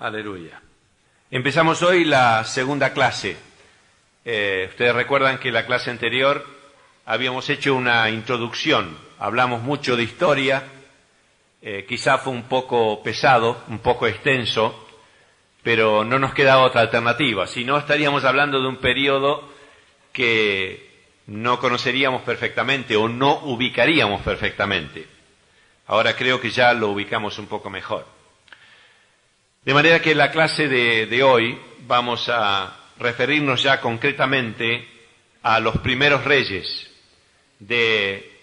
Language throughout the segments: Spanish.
Aleluya. Empezamos hoy la segunda clase. Ustedes recuerdan que la clase anterior habíamos hecho una introducción, hablamos mucho de historia, quizá fue un poco pesado, un poco extenso, pero no nos queda otra alternativa, si no estaríamos hablando de un periodo que no conoceríamos perfectamente o no ubicaríamos perfectamente. Ahora creo que ya lo ubicamos un poco mejor. De manera que en la clase de hoy vamos a referirnos ya concretamente a los primeros reyes de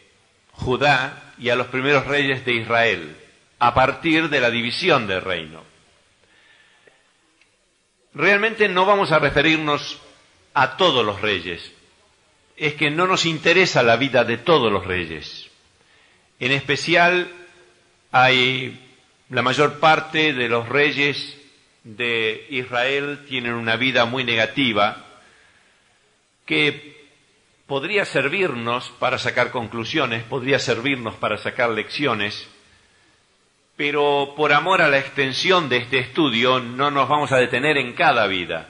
Judá y a los primeros reyes de Israel, a partir de la división del reino. Realmente no vamos a referirnos a todos los reyes, es que no nos interesa la vida de todos los reyes. En especial la mayor parte de los reyes de Israel tienen una vida muy negativa que podría servirnos para sacar conclusiones, podría servirnos para sacar lecciones, pero por amor a la extensión de este estudio no nos vamos a detener en cada vida.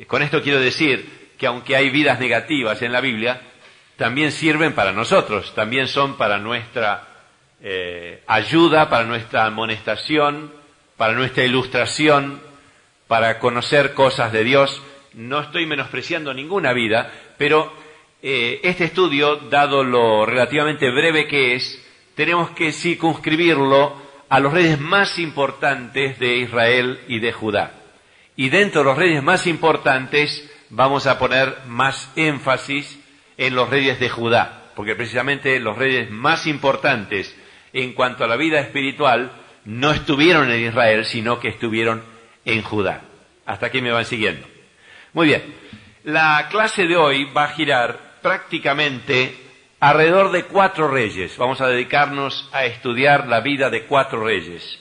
Con esto quiero decir que aunque hay vidas negativas en la Biblia, también sirven para nosotros, también son para nuestra ayuda, para nuestra amonestación, para nuestra ilustración, para conocer cosas de Dios. No estoy menospreciando ninguna vida, pero este estudio, dado lo relativamente breve que es, tenemos que circunscribirlo a los reyes más importantes de Israel y de Judá. Y dentro de los reyes más importantes vamos a poner más énfasis en los reyes de Judá, porque precisamente los reyes más importantes en cuanto a la vida espiritual no estuvieron en Israel, sino que estuvieron en Judá. Hasta aquí me van siguiendo. Muy bien, la clase de hoy va a girar prácticamente alrededor de 4 reyes. Vamos a dedicarnos a estudiar la vida de 4 reyes.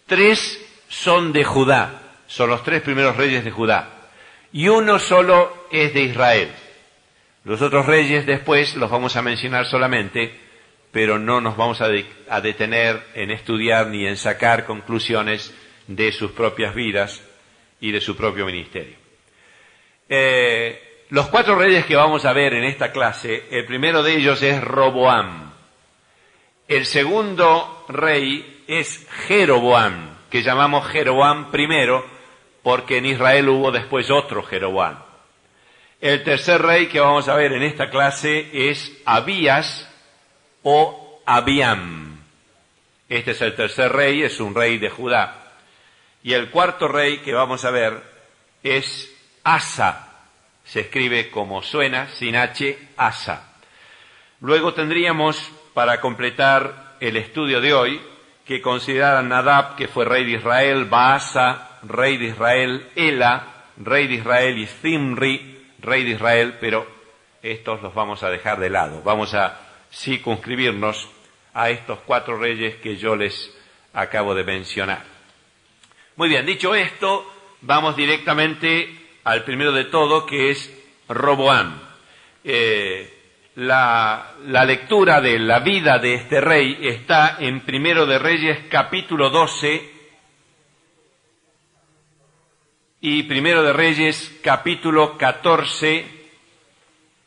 3 son de Judá, son los 3 primeros reyes de Judá, y 1 solo es de Israel. Los otros reyes después los vamos a mencionar solamente, pero no nos vamos a detener en estudiar ni en sacar conclusiones de sus propias vidas y de su propio ministerio. Los 4 reyes que vamos a ver en esta clase, el primero de ellos es Roboam. El segundo rey es Jeroboam, que llamamos Jeroboam primero, porque en Israel hubo después otro Jeroboam. El tercer rey que vamos a ver en esta clase es Abías o Abiam. Este es el tercer rey, es un rey de Judá. Y el cuarto rey que vamos a ver es Asa. Se escribe como suena, sin H, Asa. Luego tendríamos, para completar el estudio de hoy, que considerar a Nadab, que fue rey de Israel, Baasa, rey de Israel, Ela, rey de Israel, y Zimri, rey de Israel, pero estos los vamos a dejar de lado. Vamos a circunscribirnos a estos 4 reyes que yo les acabo de mencionar. Muy bien, dicho esto, vamos directamente al primero de todo, que es Roboam. La lectura de la vida de este rey está en Primero de Reyes capítulo 12 y Primero de Reyes capítulo 14,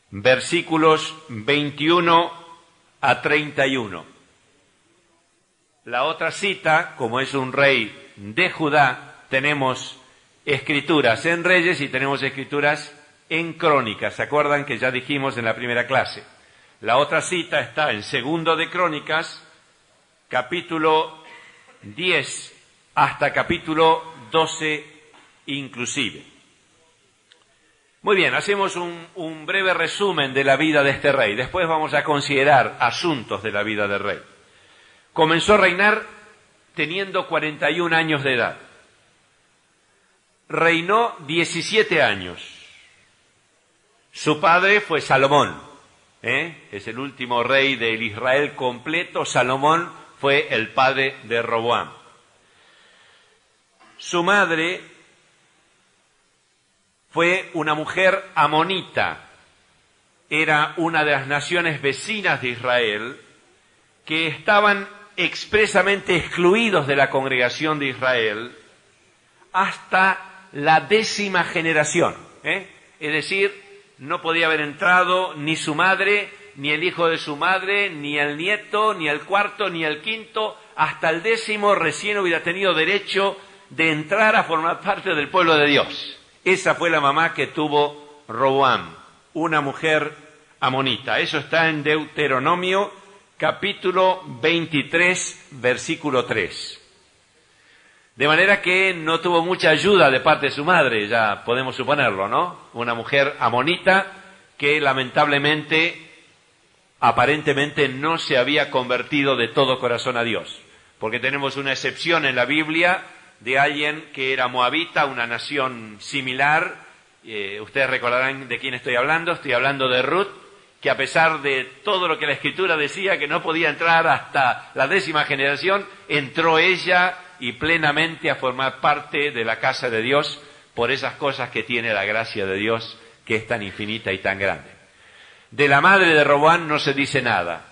versículos 21 a 31. La otra cita, como es un rey de Judá, tenemos escrituras en Reyes y tenemos escrituras en Crónicas. ¿Se acuerdan que ya dijimos en la primera clase? La otra cita está en Segundo de Crónicas, capítulo 10 hasta capítulo 12 inclusive. Muy bien, hacemos un breve resumen de la vida de este rey. Después vamos a considerar asuntos de la vida del rey. Comenzó a reinar teniendo 41 años de edad. Reinó 17 años. Su padre fue Salomón. Es el último rey del Israel completo. Salomón fue el padre de Roboam. Su madre fue una mujer amonita. Era una de las naciones vecinas de Israel que estaban expresamente excluidos de la congregación de Israel hasta la 10ª generación. Es decir, no podía haber entrado ni su madre, ni el hijo de su madre, ni el nieto, ni el cuarto, ni el quinto. Hasta el 10º recién hubiera tenido derecho de entrar a formar parte del pueblo de Dios. Esa fue la mamá que tuvo Roboam, una mujer amonita. Eso está en Deuteronomio capítulo 23, versículo 3. De manera que no tuvo mucha ayuda de parte de su madre, ya podemos suponerlo, ¿no? Una mujer amonita que lamentablemente, aparentemente no se había convertido de todo corazón a Dios. Porque tenemos una excepción en la Biblia de alguien que era moabita, una nación similar. Ustedes recordarán de quién estoy hablando de Ruth, que a pesar de todo lo que la Escritura decía que no podía entrar hasta la 10ª generación, entró ella y plenamente a formar parte de la casa de Dios por esas cosas que tiene la gracia de Dios, que es tan infinita y tan grande. De la madre de Roboam no se dice nada.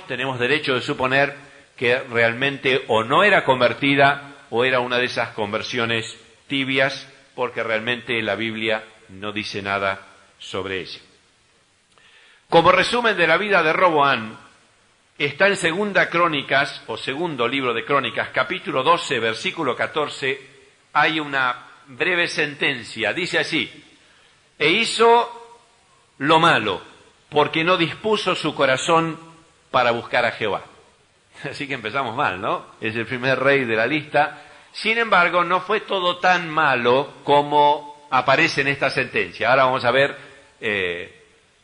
Tenemos derecho de suponer que realmente o no era convertida o era una de esas conversiones tibias, porque realmente la Biblia no dice nada sobre ella. Como resumen de la vida de Roboam, está en Segunda Crónicas, o segundo libro de Crónicas, capítulo 12, versículo 14, hay una breve sentencia. Dice así: e hizo lo malo, porque no dispuso su corazón para buscar a Jehová. Así que empezamos mal, ¿no? Es el primer rey de la lista. Sin embargo, no fue todo tan malo como aparece en esta sentencia. Ahora vamos a ver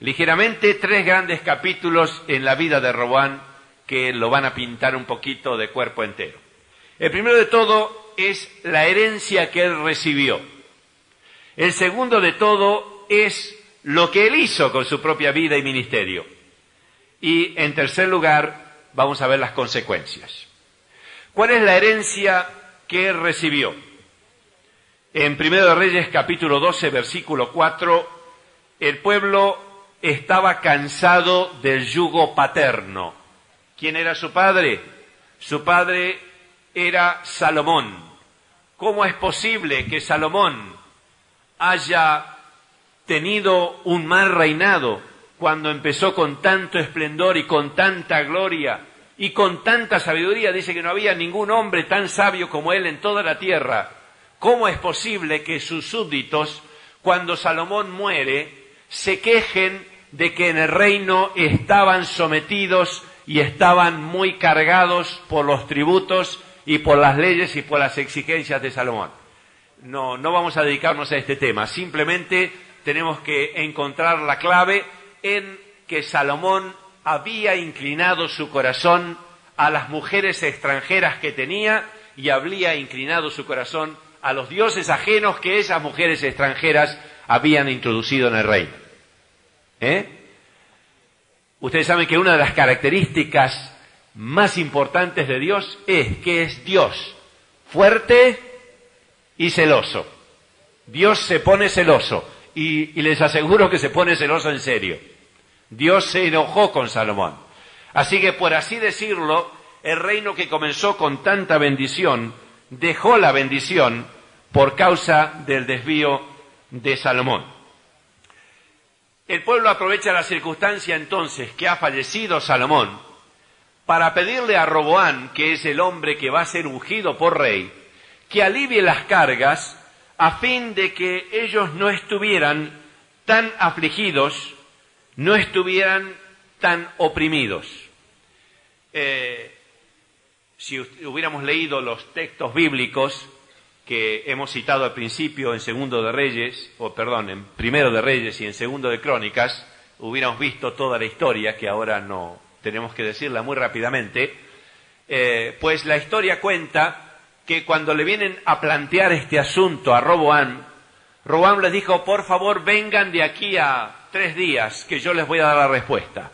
ligeramente 3 grandes capítulos en la vida de Roboam que lo van a pintar un poquito de cuerpo entero. El primero de todo es la herencia que él recibió. El segundo de todo es lo que él hizo con su propia vida y ministerio. Y en tercer lugar, vamos a ver las consecuencias. ¿Cuál es la herencia que él recibió? En Primero de Reyes, capítulo 12, versículo 4, el pueblo estaba cansado del yugo paterno. ¿Quién era su padre? Su padre era Salomón. ¿Cómo es posible que Salomón haya tenido un mal reinado cuando empezó con tanto esplendor y con tanta gloria y con tanta sabiduría? Dice que no había ningún hombre tan sabio como él en toda la tierra. ¿Cómo es posible que sus súbditos, cuando Salomón muere, se quejen de que en el reino estaban sometidos y estaban muy cargados por los tributos y por las leyes y por las exigencias de Salomón? No vamos a dedicarnos a este tema. Simplemente tenemos que encontrar la clave en que Salomón había inclinado su corazón a las mujeres extranjeras que tenía y había inclinado su corazón a los dioses ajenos que esas mujeres extranjeras habían introducido en el reino. Ustedes saben que una de las características más importantes de Dios es que es Dios fuerte y celoso. Dios se pone celoso y les aseguro que se pone celoso en serio. Dios se enojó con Salomón. Así que, por así decirlo, el reino que comenzó con tanta bendición dejó la bendición por causa del desvío de Salomón. El pueblo aprovecha la circunstancia entonces que ha fallecido Salomón para pedirle a Roboam, que es el hombre que va a ser ungido por rey, que alivie las cargas a fin de que ellos no estuvieran tan afligidos, no estuvieran tan oprimidos. Si hubiéramos leído los textos bíblicos que hemos citado al principio en en Primero de Reyes y en Segundo de Crónicas, hubiéramos visto toda la historia, que ahora no tenemos que decirla muy rápidamente. Pues la historia cuenta que cuando le vienen a plantear este asunto a Roboam, Roboam les dijo: por favor, vengan de aquí a 3 días, que yo les voy a dar la respuesta.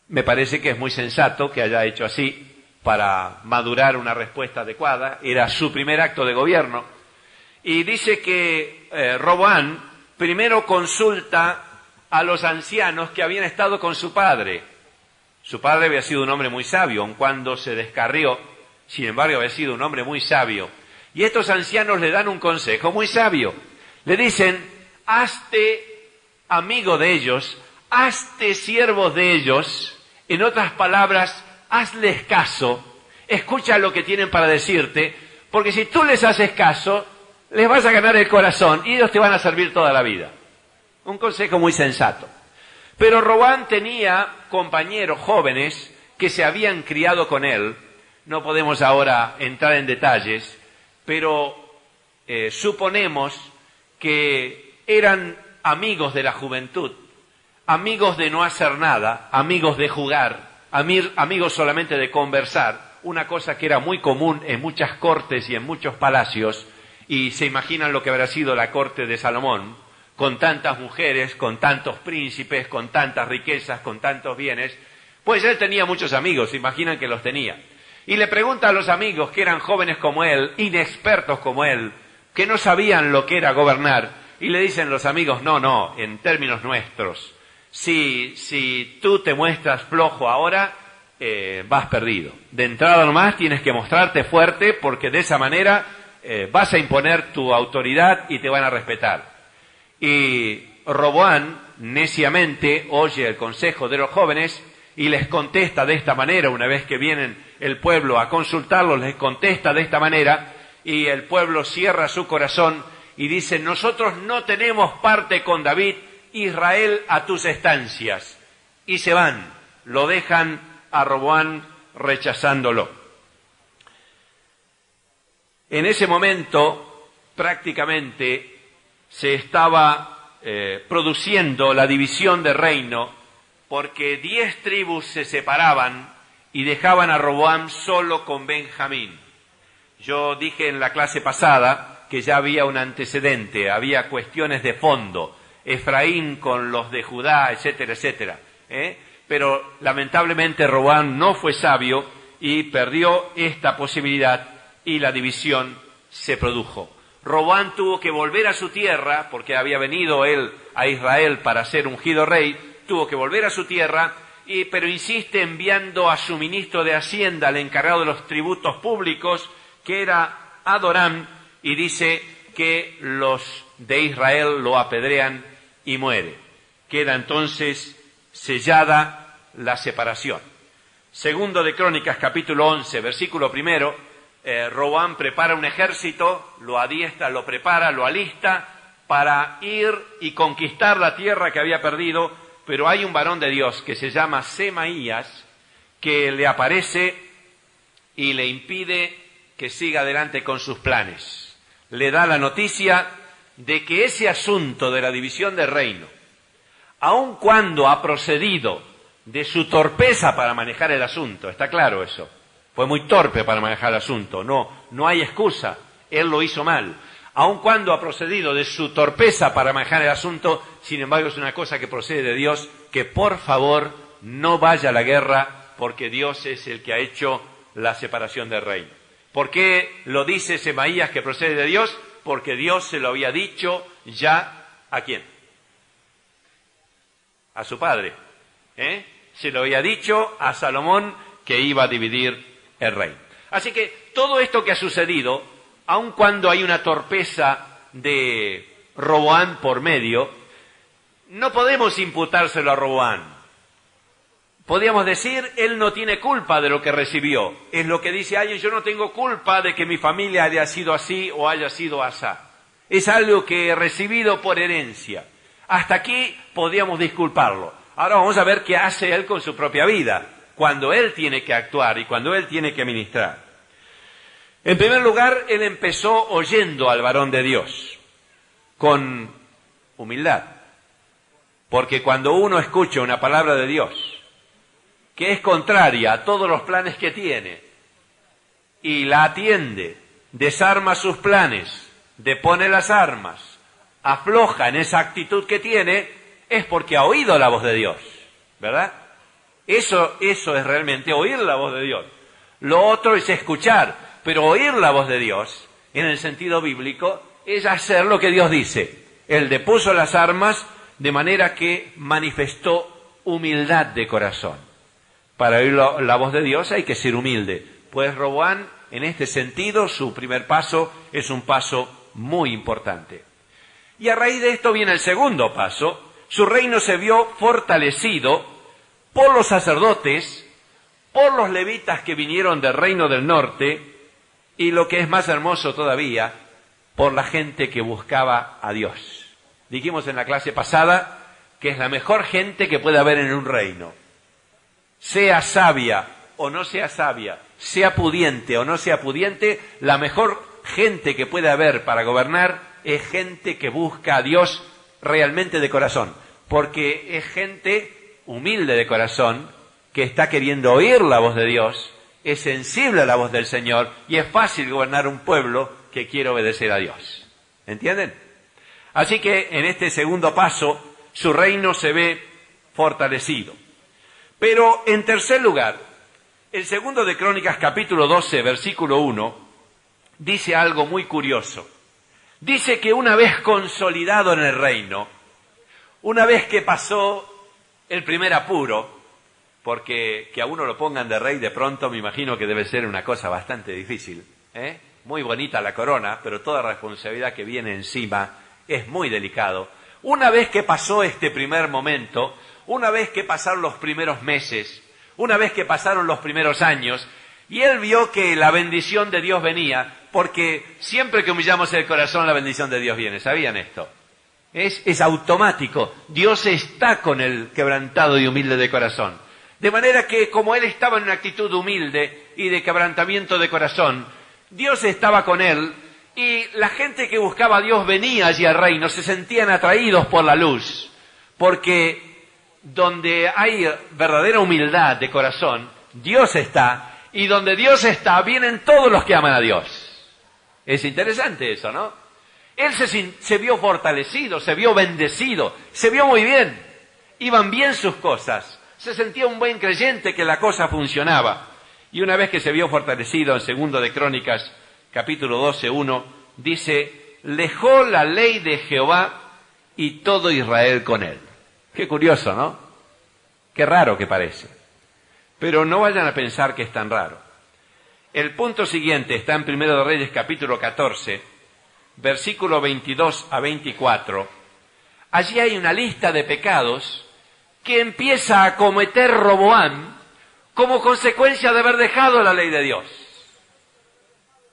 Me parece que es muy sensato que haya hecho así para madurar una respuesta adecuada. Era su primer acto de gobierno. Y dice que Roboam primero consulta a los ancianos que habían estado con su padre. Su padre había sido un hombre muy sabio, aun cuando se descarrió, sin embargo había sido un hombre muy sabio. Y estos ancianos le dan un consejo muy sabio. Le dicen, hazte amigo de ellos, hazte siervos de ellos. En otras palabras, hazles caso, escucha lo que tienen para decirte, porque si tú les haces caso, les vas a ganar el corazón y ellos te van a servir toda la vida. Un consejo muy sensato. Pero Roboam tenía compañeros jóvenes que se habían criado con él. No podemos ahora entrar en detalles, pero suponemos que eran amigos de la juventud, amigos de no hacer nada, amigos de jugar, amigos solamente de conversar, una cosa que era muy común en muchas cortes y en muchos palacios, y se imaginan lo que habrá sido la corte de Salomón, con tantas mujeres, con tantos príncipes, con tantas riquezas, con tantos bienes. Pues él tenía muchos amigos, se imaginan que los tenía. Y le pregunta a los amigos que eran jóvenes como él, inexpertos como él, que no sabían lo que era gobernar, y le dicen los amigos, no, en términos nuestros, si tú te muestras flojo ahora, vas perdido. De entrada nomás tienes que mostrarte fuerte, porque de esa manera vas a imponer tu autoridad y te van a respetar. Y Roboam neciamente oye el consejo de los jóvenes y les contesta de esta manera. Una vez que vienen el pueblo a consultarlos, les contesta de esta manera, y el pueblo cierra su corazón y dice, nosotros no tenemos parte con David, Israel a tus estancias. Y se van, lo dejan a Roboam rechazándolo. En ese momento, prácticamente, se estaba produciendo la división del reino, porque 10 tribus se separaban y dejaban a Roboam solo con Benjamín. Yo dije en la clase pasada que ya había un antecedente, había cuestiones de fondo, Efraín con los de Judá, etcétera, etcétera. Pero lamentablemente Roboam no fue sabio y perdió esta posibilidad y la división se produjo. Roboam tuvo que volver a su tierra, porque había venido él a Israel para ser ungido rey, tuvo que volver a su tierra, pero insiste enviando a su ministro de Hacienda, el encargado de los tributos públicos, que era Adoram, y dice que los de Israel lo apedrean y muere. Queda entonces sellada la separación. Segundo de Crónicas, capítulo 11, versículo 1, Roboam prepara un ejército, lo adiestra, lo prepara, lo alista para ir y conquistar la tierra que había perdido, pero hay un varón de Dios que se llama Semaías, que le aparece y le impide que siga adelante con sus planes. Le da la noticia de que ese asunto de la división del reino, aun cuando ha procedido de su torpeza para manejar el asunto, está claro eso, fue muy torpe para manejar el asunto, no hay excusa, él lo hizo mal. Aun cuando ha procedido de su torpeza para manejar el asunto, sin embargo es una cosa que procede de Dios, que por favor no vaya a la guerra, porque Dios es el que ha hecho la separación del reino. ¿Por qué lo dice Semaías que procede de Dios? Porque Dios se lo había dicho ya, ¿a quién? A su padre. Se lo había dicho a Salomón que iba a dividir el reino. Así que todo esto que ha sucedido, aun cuando hay una torpeza de Roboam por medio, no podemos imputárselo a Roboam. Podríamos decir, él no tiene culpa de lo que recibió. Es lo que dice alguien, yo no tengo culpa de que mi familia haya sido así o haya sido asá. Es algo que he recibido por herencia. Hasta aquí podríamos disculparlo. Ahora vamos a ver qué hace él con su propia vida, cuando él tiene que actuar y cuando él tiene que ministrar. En primer lugar, él empezó oyendo al varón de Dios, con humildad. Porque cuando uno escucha una palabra de Dios, que es contraria a todos los planes que tiene, y la atiende, desarma sus planes, depone las armas, afloja en esa actitud que tiene, es porque ha oído la voz de Dios, ¿verdad? Eso es realmente oír la voz de Dios. Lo otro es escuchar, pero oír la voz de Dios, en el sentido bíblico, es hacer lo que Dios dice. Él depuso las armas de manera que manifestó humildad de corazón. Para oír la voz de Dios hay que ser humilde. Pues Roboam en este sentido, su primer paso es un paso muy importante. Y a raíz de esto viene el segundo paso. Su reino se vio fortalecido por los sacerdotes, por los levitas que vinieron del reino del norte, y lo que es más hermoso todavía, por la gente que buscaba a Dios. Dijimos en la clase pasada que es la mejor gente que puede haber en un reino. Sea sabia o no sea sabia, sea pudiente o no sea pudiente, la mejor gente que puede haber para gobernar es gente que busca a Dios realmente de corazón, porque es gente humilde de corazón, que está queriendo oír la voz de Dios, es sensible a la voz del Señor, y es fácil gobernar un pueblo que quiere obedecer a Dios. ¿Entienden? Así que en este segundo paso, su reino se ve fortalecido. Pero en tercer lugar, el segundo de Crónicas capítulo 12, versículo 1, dice algo muy curioso. Dice que una vez consolidado en el reino, una vez que pasó el primer apuro, porque que a uno lo pongan de rey de pronto me imagino que debe ser una cosa bastante difícil, ¿eh? Muy bonita la corona, pero toda responsabilidad que viene encima es muy delicado. Una vez que pasó este primer momento, una vez que pasaron los primeros meses, una vez que pasaron los primeros años, y él vio que la bendición de Dios venía, porque siempre que humillamos el corazón la bendición de Dios viene. ¿Sabían esto? Es automático. Dios está con el quebrantado y humilde de corazón. De manera que como él estaba en una actitud humilde y de quebrantamiento de corazón, Dios estaba con él, y la gente que buscaba a Dios venía allí al reino, se sentían atraídos por la luz, porque donde hay verdadera humildad de corazón, Dios está, y donde Dios está, vienen todos los que aman a Dios. Es interesante eso, ¿no? Él se vio fortalecido, se vio bendecido, se vio muy bien, iban bien sus cosas, se sentía un buen creyente que la cosa funcionaba. Y una vez que se vio fortalecido, en segundo de Crónicas, capítulo 12, 1, dice, lejó la ley de Jehová y todo Israel con él. Qué curioso, ¿no? Qué raro que parece. Pero no vayan a pensar que es tan raro. El punto siguiente está en Primero de Reyes, capítulo 14, versículo 22 a 24. Allí hay una lista de pecados que empieza a cometer Roboam como consecuencia de haber dejado la ley de Dios.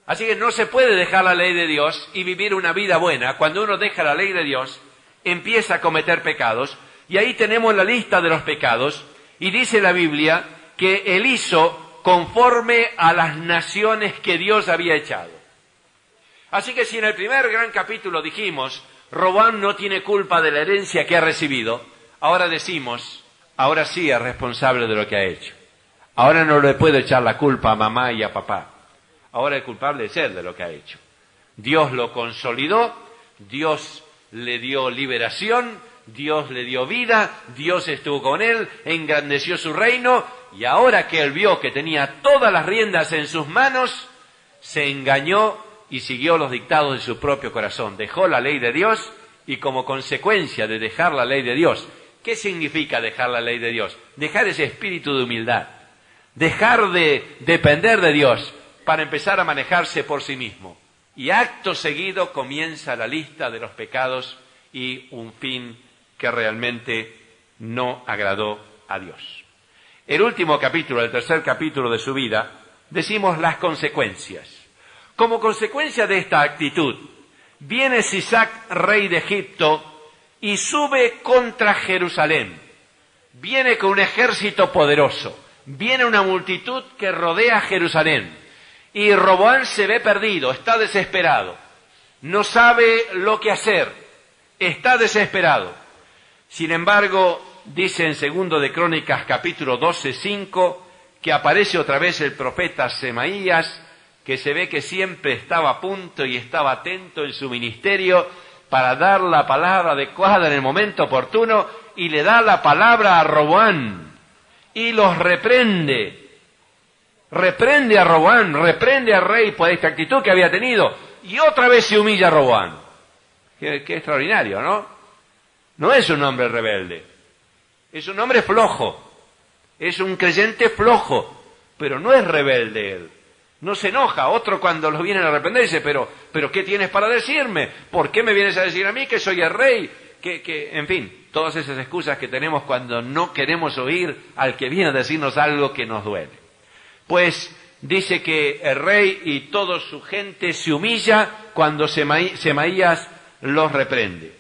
Así que no se puede dejar la ley de Dios y vivir una vida buena. Cuando uno deja la ley de Dios, empieza a cometer pecados, y ahí tenemos la lista de los pecados, y dice la Biblia que él hizo conforme a las naciones que Dios había echado. Así que si en el primer gran capítulo dijimos, Roboam no tiene culpa de la herencia que ha recibido, ahora decimos, ahora sí es responsable de lo que ha hecho. Ahora no le puedo echar la culpa a mamá y a papá. Ahora el culpable es él de lo que ha hecho. Dios lo consolidó, Dios le dio liberación, Dios le dio vida, Dios estuvo con él, engrandeció su reino, y ahora que él vio que tenía todas las riendas en sus manos, se engañó y siguió los dictados de su propio corazón. Dejó la ley de Dios, y como consecuencia de dejar la ley de Dios, ¿qué significa dejar la ley de Dios? Dejar ese espíritu de humildad, dejar de depender de Dios para empezar a manejarse por sí mismo. Y acto seguido comienza la lista de los pecados y un fin que realmente no agradó a Dios. El último capítulo, el tercer capítulo de su vida, decimos las consecuencias. Como consecuencia de esta actitud, viene Sisac, rey de Egipto, y sube contra Jerusalén. Viene con un ejército poderoso, viene una multitud que rodea Jerusalén. Y Roboam se ve perdido, está desesperado, no sabe lo que hacer, está desesperado. Sin embargo, dice en segundo de Crónicas capítulo 12, 5, que aparece otra vez el profeta Semaías, que se ve que siempre estaba a punto y estaba atento en su ministerio para dar la palabra adecuada en el momento oportuno, y le da la palabra a Roboam y los reprende. Reprende a Roboam, reprende al rey por esta actitud que había tenido, y otra vez se humilla a Roboam. Qué extraordinario, ¿no? No es un hombre rebelde, es un hombre flojo, es un creyente flojo, pero no es rebelde él. no se enoja. Otro cuando los vienen a reprender dice, pero ¿qué tienes para decirme? ¿Por qué me vienes a decir a mí que soy el rey? En fin, todas esas excusas que tenemos cuando no queremos oír al que viene a decirnos algo que nos duele. Pues dice que el rey y toda su gente se humilla cuando Semaías los reprende.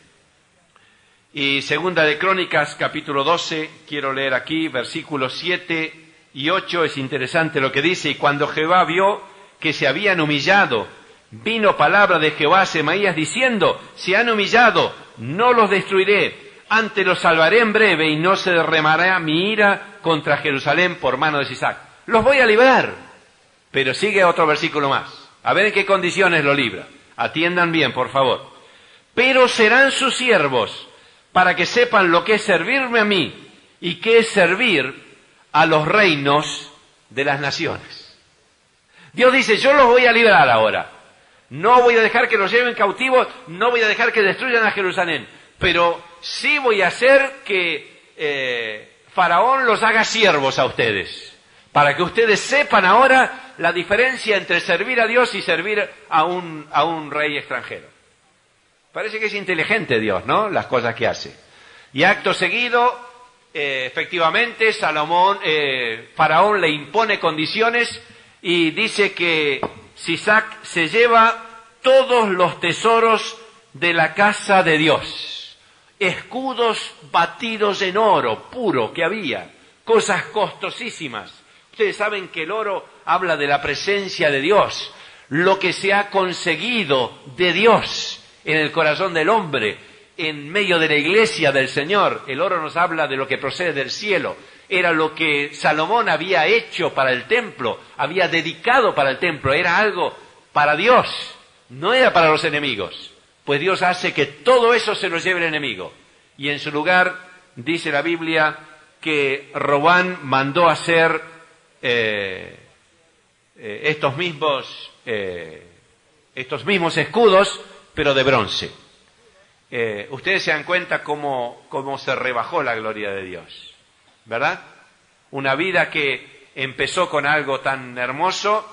Y segunda de Crónicas, capítulo 12, quiero leer aquí, versículos 7 y 8, es interesante lo que dice. Y cuando Jehová vio que se habían humillado, vino palabra de Jehová a Semaías diciendo, se han humillado, no los destruiré, antes los salvaré en breve y no se derramará mi ira contra Jerusalén por mano de Sisac. Los voy a librar. Pero sigue otro versículo más. A ver en qué condiciones lo libra. Atiendan bien, por favor. Pero serán sus siervos, para que sepan lo que es servirme a mí y qué es servir a los reinos de las naciones. Dios dice, yo los voy a librar ahora. No voy a dejar que los lleven cautivos, no voy a dejar que destruyan a Jerusalén. Pero sí voy a hacer que Faraón los haga siervos a ustedes. Para que ustedes sepan ahora la diferencia entre servir a Dios y servir a un rey extranjero. Parece que es inteligente Dios, ¿no? Las cosas que hace. Y acto seguido, efectivamente, Faraón le impone condiciones y dice que Sisac se lleva todos los tesoros de la casa de Dios. Escudos batidos en oro puro que había, cosas costosísimas. Ustedes saben que el oro habla de la presencia de Dios, lo que se ha conseguido de Dios en el corazón del hombre, en medio de la iglesia del Señor. El oro nos habla de lo que procede del cielo. Era lo que Salomón había hecho para el templo, había dedicado para el templo, era algo para Dios, no era para los enemigos. Pues Dios hace que todo eso se lo lleve el enemigo. Y en su lugar, dice la Biblia, que Roboam mandó hacer estos mismos escudos, pero de bronce. Ustedes se dan cuenta cómo se rebajó la gloria de Dios, ¿verdad? Una vida que empezó con algo tan hermoso,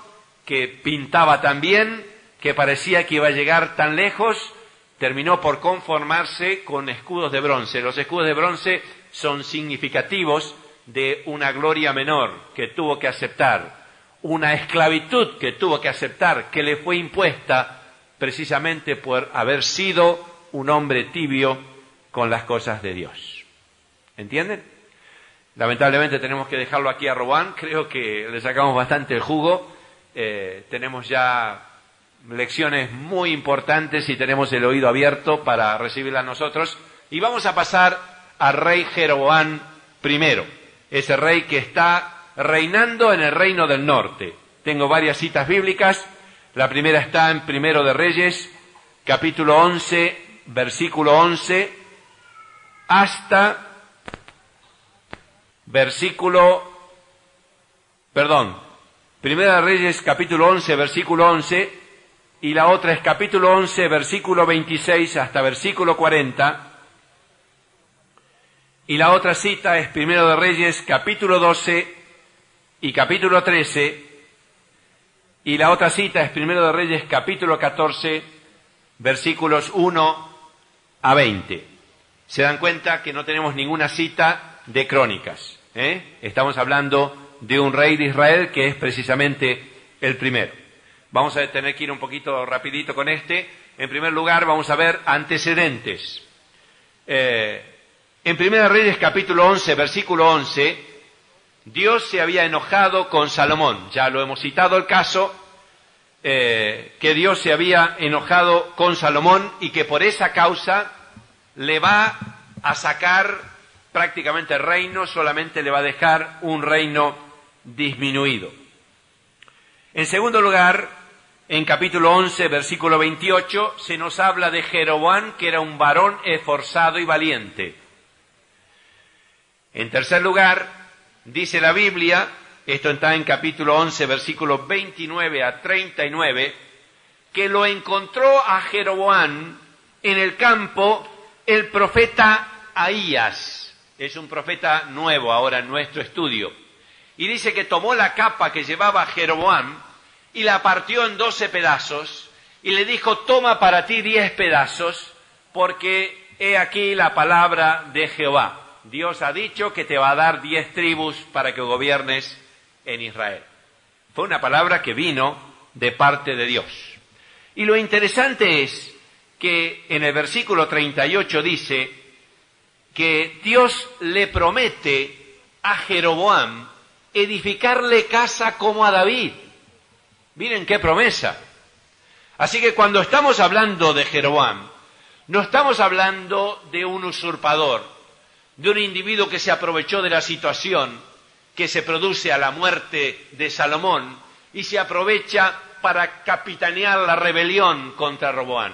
que pintaba tan bien, que parecía que iba a llegar tan lejos, terminó por conformarse con escudos de bronce. Los escudos de bronce son significativos de una gloria menor que tuvo que aceptar, una esclavitud que tuvo que aceptar, que le fue impuesta precisamente por haber sido un hombre tibio con las cosas de Dios. ¿Entienden? Lamentablemente tenemos que dejarlo aquí a Roboam, creo que le sacamos bastante el jugo, tenemos ya lecciones muy importantes y tenemos el oído abierto para recibirlas nosotros, y vamos a pasar al rey Jeroboam I, ese rey que está reinando en el reino del norte. Tengo varias citas bíblicas. La primera está en Primero de Reyes, capítulo 11, versículo 11, hasta Primera de Reyes, capítulo 11, versículo 11, y la otra es capítulo 11, versículo 26 hasta versículo 40, y la otra cita es Primero de Reyes, capítulo 12 y capítulo 13, y la otra cita es Primero de Reyes, capítulo 14, versículos 1 a 20. Se dan cuenta que no tenemos ninguna cita de Crónicas, Estamos hablando de un rey de Israel que es precisamente el primero. Vamos a tener que ir un poquito rapidito con este. En primer lugar, vamos a ver antecedentes. En Primera Reyes capítulo 11, versículo 11, Dios se había enojado con Salomón. Ya lo hemos citado el caso, que Dios se había enojado con Salomón y que por esa causa le va a sacar prácticamente el reino, solamente le va a dejar un reino disminuido. En segundo lugar, en capítulo 11, versículo 28, se nos habla de Jeroboam, que era un varón esforzado y valiente. En tercer lugar, dice la Biblia, esto está en capítulo 11, versículos 29 a 39, que lo encontró a Jeroboam en el campo el profeta Ahías. Es un profeta nuevo ahora en nuestro estudio. Y dice que tomó la capa que llevaba Jeroboam y la partió en 12 pedazos y le dijo, toma para ti 10 pedazos, porque he aquí la palabra de Jehová. Dios ha dicho que te va a dar 10 tribus para que gobiernes en Israel. Fue una palabra que vino de parte de Dios. Y lo interesante es que en el versículo 38 dice que Dios le promete a Jeroboam edificarle casa como a David. Miren qué promesa. Así que cuando estamos hablando de Jeroboam, no estamos hablando de un usurpador, de un individuo que se aprovechó de la situación que se produce a la muerte de Salomón y se aprovecha para capitanear la rebelión contra Roboam.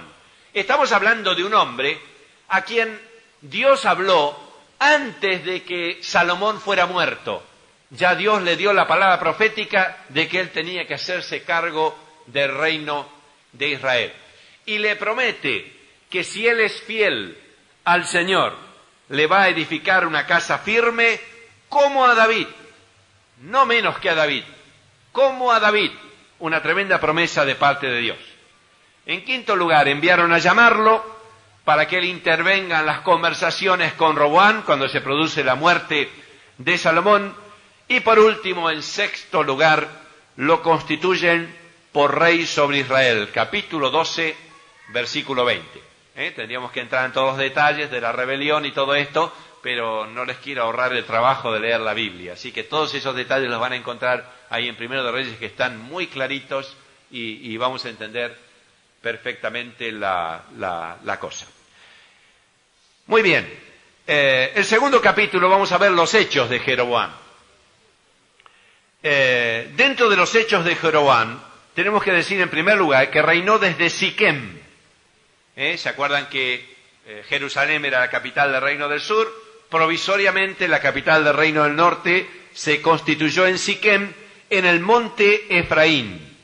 Estamos hablando de un hombre a quien Dios habló antes de que Salomón fuera muerto. Ya Dios le dio la palabra profética de que él tenía que hacerse cargo del reino de Israel. Y le promete que si él es fiel al Señor, le va a edificar una casa firme como a David, no menos que a David, como a David, una tremenda promesa de parte de Dios. En quinto lugar, enviaron a llamarlo para que él intervenga en las conversaciones con Roboam cuando se produce la muerte de Salomón. Y por último, en sexto lugar, lo constituyen por rey sobre Israel. Capítulo 12, versículo 20. Tendríamos que entrar en todos los detalles de la rebelión y todo esto, pero no les quiero ahorrar el trabajo de leer la Biblia. Así que todos esos detalles los van a encontrar ahí en Primero de Reyes, que están muy claritos y vamos a entender perfectamente la cosa. Muy bien. El segundo capítulo vamos a ver los hechos de Jeroboam. Dentro de los hechos de Jeroboam, tenemos que decir en primer lugar que reinó desde Siquem. ¿Se acuerdan que Jerusalén era la capital del reino del sur? Provisoriamente la capital del reino del norte se constituyó en Siquem, en el monte Efraín.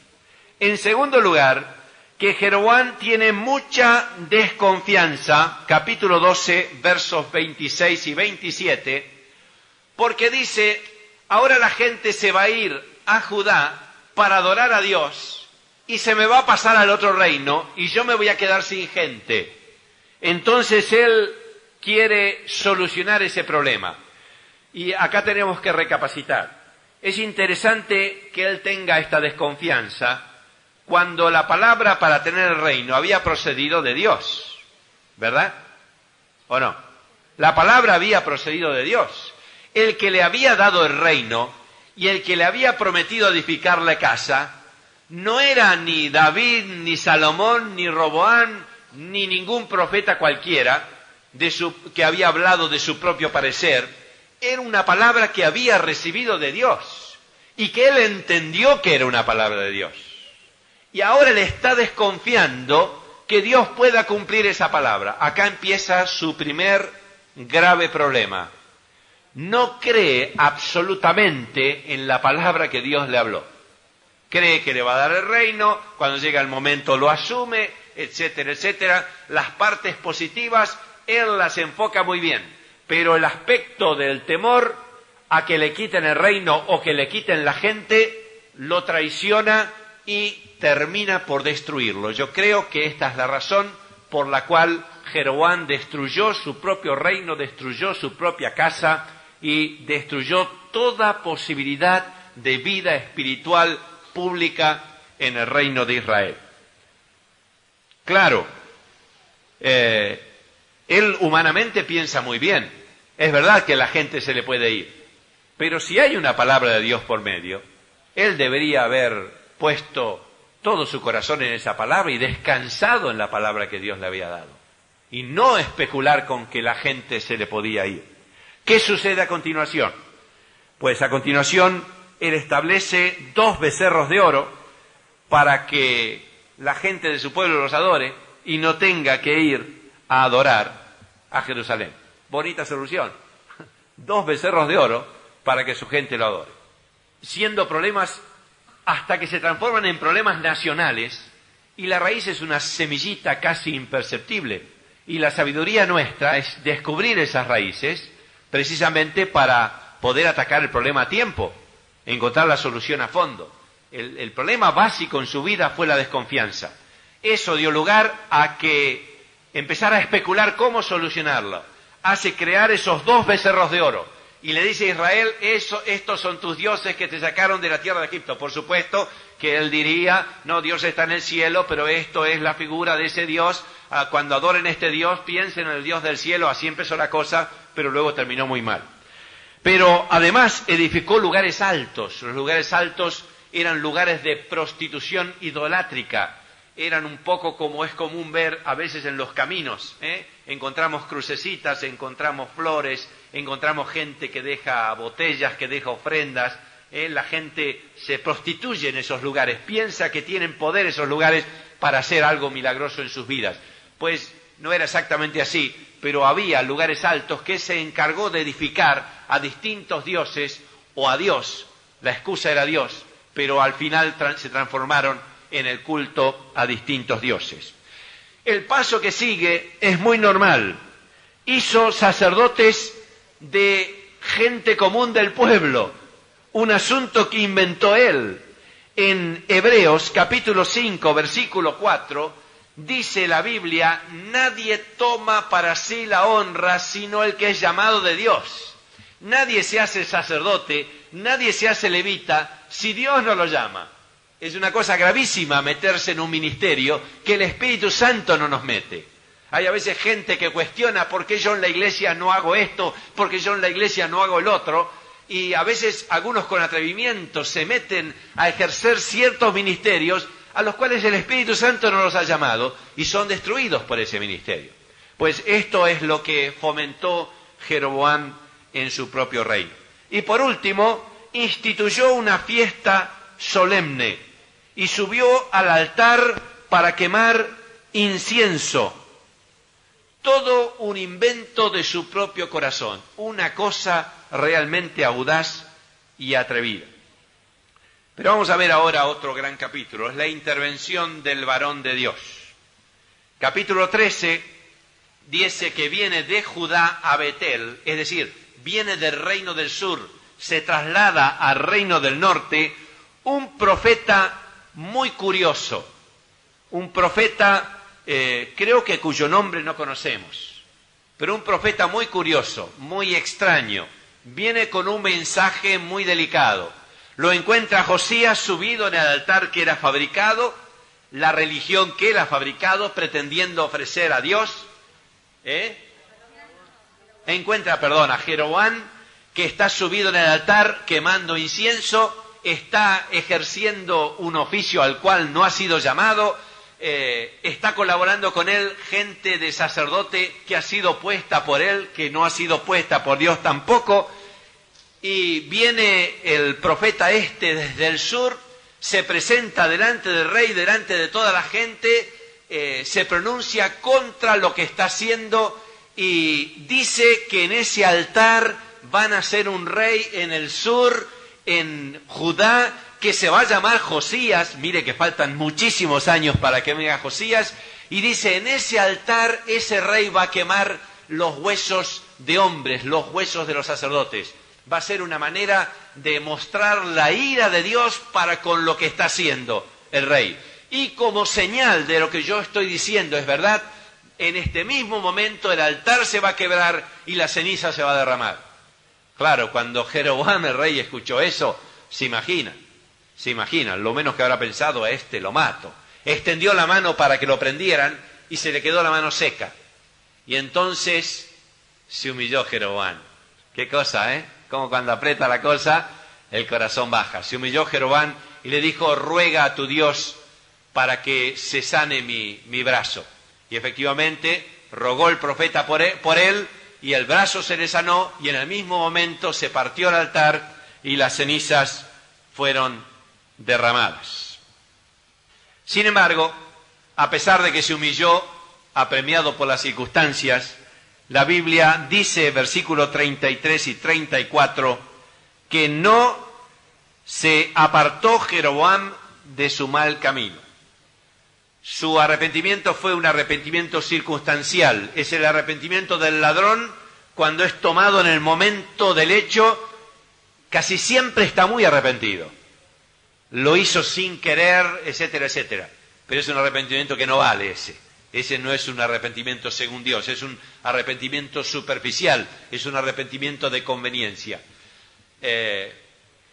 En segundo lugar, que Jeroboam tiene mucha desconfianza, capítulo 12, versos 26 y 27, porque dice, ahora la gente se va a ir a Judá para adorar a Dios y se me va a pasar al otro reino y yo me voy a quedar sin gente. Entonces él quiere solucionar ese problema. Y acá tenemos que recapacitar. Es interesante que él tenga esta desconfianza cuando la palabra para tener el reino había procedido de Dios, ¿verdad? ¿O no? La palabra había procedido de Dios. El que le había dado el reino y el que le había prometido edificar la casa no era ni David, ni Salomón, ni Roboam, ni ningún profeta cualquiera que había hablado de su propio parecer. Era una palabra que había recibido de Dios y que él entendió que era una palabra de Dios. Y ahora le está desconfiando que Dios pueda cumplir esa palabra. Acá empieza su primer grave problema. No cree absolutamente en la palabra que Dios le habló. Cree que le va a dar el reino, cuando llega el momento lo asume, etcétera, etcétera. Las partes positivas, él las enfoca muy bien. Pero el aspecto del temor a que le quiten el reino o que le quiten la gente, lo traiciona y termina por destruirlo. Yo creo que esta es la razón por la cual Jeroboam destruyó su propio reino, destruyó su propia casa y destruyó toda posibilidad de vida espiritual pública en el reino de Israel. Claro, él humanamente piensa muy bien. Es verdad que la gente se le puede ir, pero si hay una palabra de Dios por medio, él debería haber puesto todo su corazón en esa palabra y descansado en la palabra que Dios le había dado. Y no especular con que la gente se le podía ir. ¿Qué sucede a continuación? Pues a continuación él establece 2 becerros de oro para que la gente de su pueblo los adore y no tenga que ir a adorar a Jerusalén. Bonita solución. 2 becerros de oro para que su gente lo adore. Siendo problemas hasta que se transforman en problemas nacionales y la raíz es una semillita casi imperceptible. Y la sabiduría nuestra es descubrir esas raíces precisamente para poder atacar el problema a tiempo, encontrar la solución a fondo. el problema básico en su vida fue la desconfianza. Eso dio lugar a que empezara a especular cómo solucionarlo. Hace crear esos 2 becerros de oro. Y le dice a Israel, estos son tus dioses que te sacaron de la tierra de Egipto. Por supuesto que él diría, no, Dios está en el cielo, pero esto es la figura de ese Dios. Cuando adoren a este Dios, piensen en el Dios del cielo. Así empezó la cosa, pero luego terminó muy mal. Pero además edificó lugares altos. Los lugares altos eran lugares de prostitución idolátrica. Eran un poco como es común ver a veces en los caminos. Encontramos crucecitas, encontramos flores, encontramos gente que deja botellas, que deja ofrendas. La gente se prostituye en esos lugares, piensa que tienen poder esos lugares para hacer algo milagroso en sus vidas. Pues no era exactamente así, pero había lugares altos que se encargó de edificar a distintos dioses o a Dios. La excusa era Dios, pero al final se transformaron en el culto a distintos dioses. El paso que sigue es muy normal. Hizo sacerdotes de gente común del pueblo, un asunto que inventó él. En Hebreos capítulo 5, versículo 4, dice la Biblia, nadie toma para sí la honra sino el que es llamado de Dios. Nadie se hace sacerdote, nadie se hace levita si Dios no lo llama. Es una cosa gravísima meterse en un ministerio que el Espíritu Santo no nos mete. Hay a veces gente que cuestiona por qué yo en la iglesia no hago esto, por qué yo en la iglesia no hago el otro, y a veces algunos con atrevimiento se meten a ejercer ciertos ministerios a los cuales el Espíritu Santo no los ha llamado y son destruidos por ese ministerio. Pues esto es lo que fomentó Jeroboam en su propio reino. Y por último, instituyó una fiesta solemne y subió al altar para quemar incienso. Todo un invento de su propio corazón, una cosa realmente audaz y atrevida. Pero vamos a ver ahora otro gran capítulo, es la intervención del varón de Dios. Capítulo 13 dice que viene de Judá a Betel, es decir, viene del reino del sur, se traslada al reino del norte, un profeta muy curioso, un profeta creo que cuyo nombre no conocemos, pero un profeta muy curioso, muy extraño, viene con un mensaje muy delicado. Lo encuentra Josías subido en el altar que era fabricado, la religión que él ha fabricado pretendiendo ofrecer a Dios. Encuentra, a Jeroboam que está subido en el altar quemando incienso, está ejerciendo un oficio al cual no ha sido llamado, está colaborando con él gente de sacerdote que ha sido puesta por él, que no ha sido puesta por Dios tampoco, y viene el profeta desde el sur, se presenta delante del rey, delante de toda la gente, se pronuncia contra lo que está haciendo y dice que en ese altar van a ser un rey en el sur, en Judá, que se va a llamar Josías. Mire que faltan muchísimos años para que venga Josías, y dice, en ese altar ese rey va a quemar los huesos de hombres, los huesos de los sacerdotes. Va a ser una manera de mostrar la ira de Dios para con lo que está haciendo el rey. Y como señal de lo que yo estoy diciendo es verdad, en este mismo momento el altar se va a quebrar y la ceniza se va a derramar. Claro, cuando Jeroboam el rey escuchó eso, se imagina, lo menos que habrá pensado, a este lo mato. Extendió la mano para que lo prendieran y se le quedó la mano seca. Y entonces se humilló Jeroboam. Qué cosa, Como cuando aprieta la cosa, el corazón baja. Se humilló Jeroboam y le dijo, ruega a tu Dios para que se sane mi brazo. Y efectivamente rogó el profeta por él y el brazo se le sanó, y en el mismo momento se partió el altar y las cenizas fueron derramadas. Sin embargo, a pesar de que se humilló, apremiado por las circunstancias, la Biblia dice, versículos 33 y 34, que no se apartó Jeroboam de su mal camino. Su arrepentimiento fue un arrepentimiento circunstancial. Es el arrepentimiento del ladrón cuando es tomado en el momento del hecho, casi siempre está muy arrepentido. lo hizo sin querer, etcétera, etcétera. Pero es un arrepentimiento que no vale ese. Ese no es un arrepentimiento según Dios, es un arrepentimiento superficial, es un arrepentimiento de conveniencia.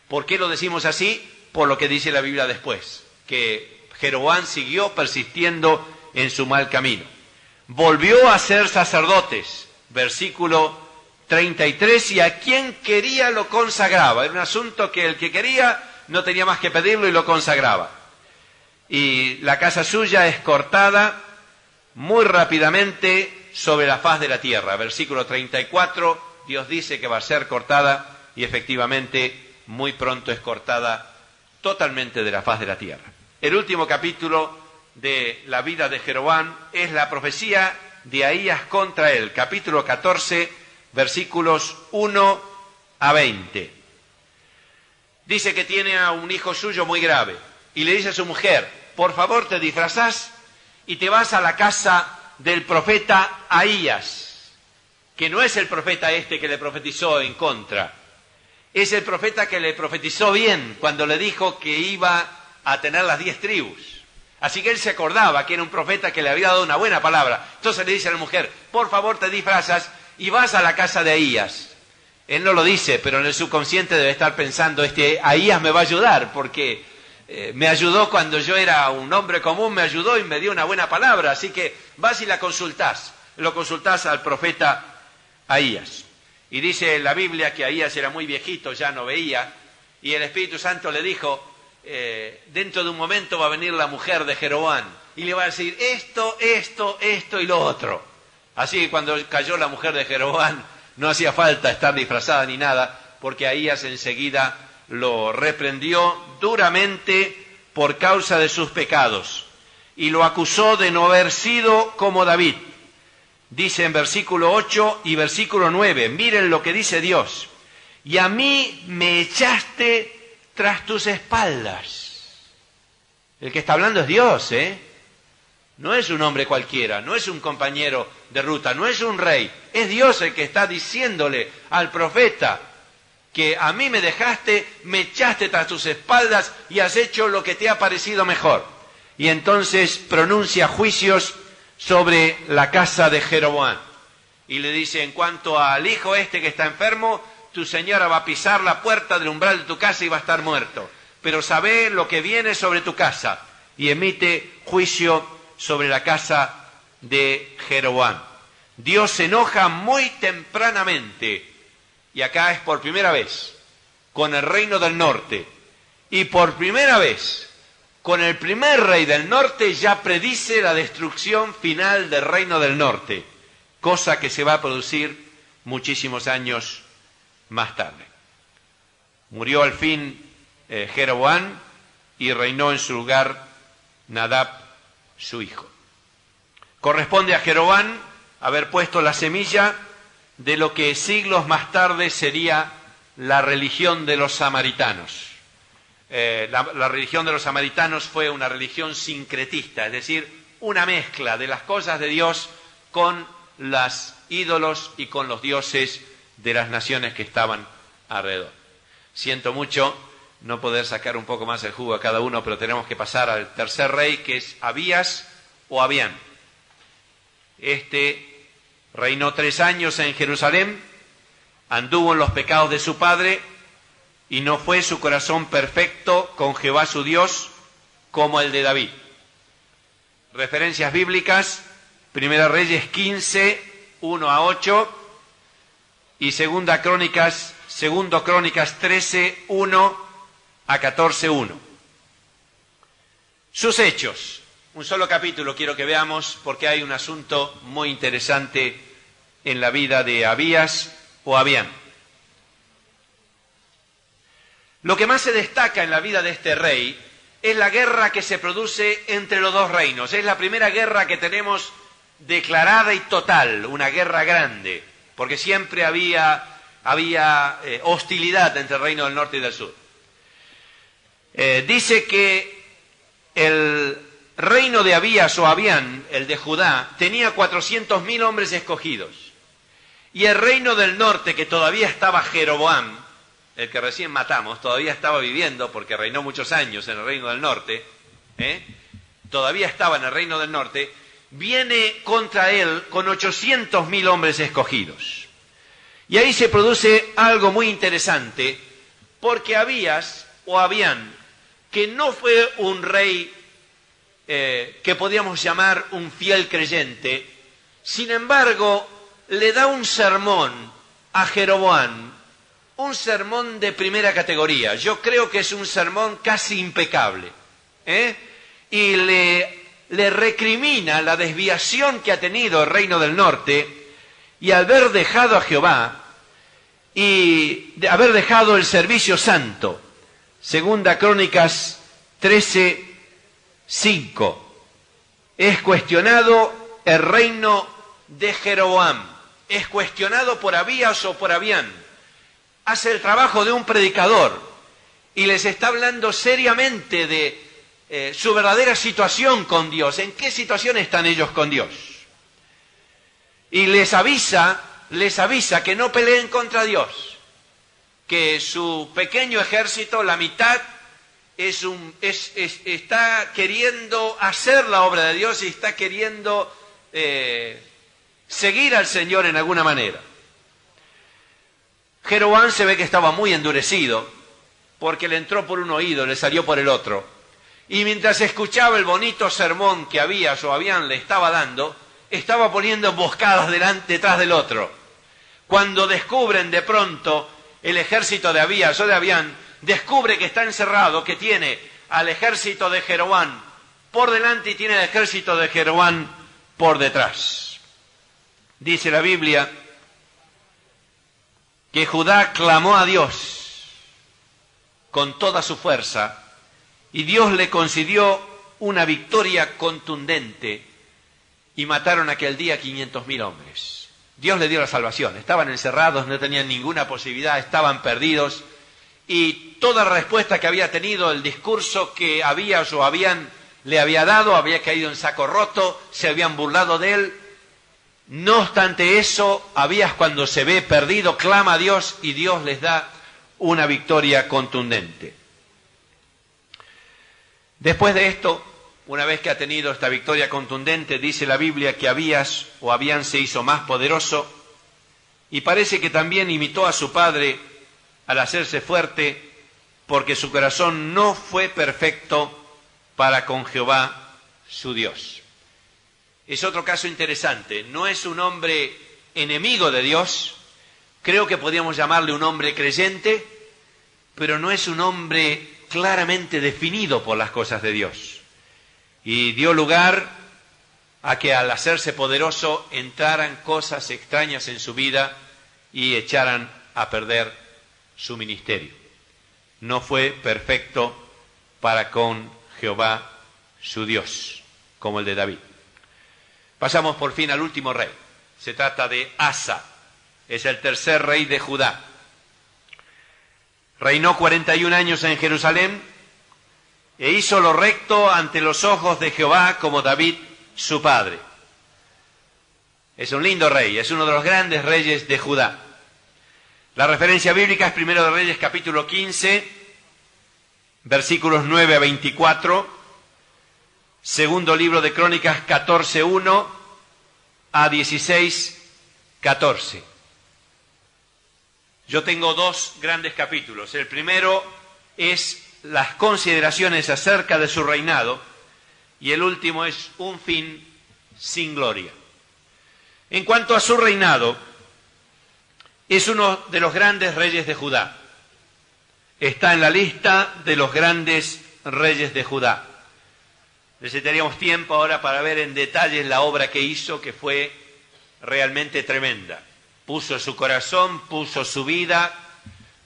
¿Por qué lo decimos así? Por lo que dice la Biblia después, que Jeroboam siguió persistiendo en su mal camino. Volvió a ser sacerdotes, versículo 33, y a quien quería lo consagraba. Era un asunto que el que quería no tenía más que pedirlo y lo consagraba. Y la casa suya es cortada muy rápidamente sobre la faz de la tierra. Versículo 34, Dios dice que va a ser cortada y efectivamente muy pronto es cortada totalmente de la faz de la tierra. El último capítulo de la vida de Jeroboam es la profecía de Ahías contra él, capítulo 14, versículos 1 a 20. Dice que tiene a un hijo suyo muy grave y le dice a su mujer: por favor te disfrazás y te vas a la casa del profeta Ahías, que no es el profeta este que le profetizó en contra, es el profeta que le profetizó bien cuando le dijo que iba a tener las 10 tribus. Así que él se acordaba que era un profeta que le había dado una buena palabra. Entonces le dice a la mujer: por favor te disfrazas y vas a la casa de Ahías. Él no lo dice, pero en el subconsciente debe estar pensando: Ahías me va a ayudar, porque me ayudó cuando yo era un hombre común, me ayudó y me dio una buena palabra. Así que vas y lo consultás al profeta Ahías. Y dice la Biblia que Ahías era muy viejito, ya no veía, y el Espíritu Santo le dijo: dentro de un momento va a venir la mujer de Jeroboam y le va a decir esto y lo otro. Así que cuando cayó la mujer de Jeroboam no hacía falta estar disfrazada ni nada, porque Ahías enseguida lo reprendió duramente por causa de sus pecados y lo acusó de no haber sido como David. Dice en versículo 8 y versículo 9, miren lo que dice Dios: y a mí me echaste tras tus espaldas. El que está hablando es Dios, no es un hombre cualquiera, no es un compañero de ruta, no es un rey, es Dios el que está diciéndole al profeta que a mí me dejaste, me echaste tras tus espaldas y has hecho lo que te ha parecido mejor. Y entonces pronuncia juicios sobre la casa de Jeroboam y le dice: en cuanto al hijo que está enfermo, tu señora va a pisar la puerta del umbral de tu casa y va a estar muerto. Pero sabe lo que viene sobre tu casa. Y emite juicio sobre la casa de Jeroboam. Dios se enoja muy tempranamente, y acá es por primera vez, con el reino del norte. Y por primera vez, con el primer rey del norte, ya predice la destrucción final del reino del norte, cosa que se va a producir muchísimos años más tarde. Murió al fin Jeroboam y reinó en su lugar Nadab, su hijo. Corresponde a Jeroboam haber puesto la semilla de lo que siglos más tarde sería la religión de los samaritanos. La religión de los samaritanos fue una religión sincretista, es decir, una mezcla de las cosas de Dios con los ídolos y con los dioses de las naciones que estaban alrededor. Siento mucho no poder sacar un poco más el jugo a cada uno, pero tenemos que pasar al tercer rey, que es Abías o Abián. Reinó 3 años en Jerusalén, anduvo en los pecados de su padre, y no fue su corazón perfecto con Jehová su Dios como el de David. Referencias bíblicas: Primera Reyes 15, 1 a 8, y Segundo Crónicas 13, 1 a 14, 1. Sus hechos. Un solo capítulo quiero que veamos, porque hay un asunto muy interesante en la vida de Abías o Abián. Lo que más se destaca en la vida de este rey es la guerra que se produce entre los dos reinos. Es la primera guerra que tenemos declarada y total, una guerra grande, porque siempre había hostilidad entre el reino del norte y del sur. Dice que el reino de Abías o Abián, el de Judá, tenía 400.000 hombres escogidos. Y el reino del norte, que todavía estaba Jeroboam, el que recién matamos, todavía estaba viviendo, porque reinó muchos años en el Reino del Norte, todavía estaba en el Reino del Norte, viene contra él con 800.000 hombres escogidos. Y ahí se produce algo muy interesante, porque Abían, que no fue un rey que podíamos llamar un fiel creyente, sin embargo, le da un sermón a Jeroboam, un sermón de primera categoría. Yo creo que es un sermón casi impecable, y le recrimina la desviación que ha tenido el Reino del Norte y haber dejado a Jehová y de haber dejado el servicio santo. Segunda Crónicas 13:5. Es cuestionado el reino de Jeroboam. Es cuestionado por Abías o por Abián. Hace el trabajo de un predicador y les está hablando seriamente de su verdadera situación con Dios. ¿En qué situación están ellos con Dios? Y les avisa que no peleen contra Dios, que su pequeño ejército, la mitad, está queriendo hacer la obra de Dios y está queriendo seguir al Señor en alguna manera. Jeroboam se ve que estaba muy endurecido, porque le entró por un oído, le salió por el otro. Y mientras escuchaba el bonito sermón que Abían le estaba dando, estaba poniendo emboscadas detrás del otro. Cuando descubren de pronto el ejército de Abías o de Abián, descubre que está encerrado, que tiene al ejército de Jeroboam por delante y tiene el ejército de Jeroboam por detrás. Dice la Biblia que Judá clamó a Dios con toda su fuerza y Dios le concedió una victoria contundente y mataron aquel día 500.000 hombres. Dios le dio la salvación. Estaban encerrados, no tenían ninguna posibilidad, estaban perdidos. Y toda respuesta que había tenido, el discurso que Abías o Abián le había dado, había caído en saco roto, se habían burlado de él. No obstante eso, Abías, cuando se ve perdido, clama a Dios y Dios les da una victoria contundente. Después de esto, una vez que ha tenido esta victoria contundente, dice la Biblia que Abías o Abián se hizo más poderoso y parece que también imitó a su padre al hacerse fuerte, porque su corazón no fue perfecto para con Jehová su Dios. Es otro caso interesante. No es un hombre enemigo de Dios, creo que podríamos llamarle un hombre creyente, pero no es un hombre claramente definido por las cosas de Dios. Y dio lugar a que al hacerse poderoso entraran cosas extrañas en su vida y echaran a perder su ministerio. No fue perfecto para con Jehová su Dios, como el de David. Pasamos por fin al último rey. Se trata de Asa. Es el tercer rey de Judá. Reinó 41 años en Jerusalén e hizo lo recto ante los ojos de Jehová como David su padre. Es un lindo rey, es uno de los grandes reyes de Judá. La referencia bíblica es Primero de Reyes capítulo 15, versículos 9 a 24, segundo libro de Crónicas 14:1 a 16:14. Yo tengo dos grandes capítulos. El primero es las consideraciones acerca de su reinado y el último es un fin sin gloria. En cuanto a su reinado, es uno de los grandes reyes de Judá. Está en la lista de los grandes reyes de Judá. Necesitaríamos tiempo ahora para ver en detalle la obra que hizo, que fue realmente tremenda. Puso su corazón, puso su vida,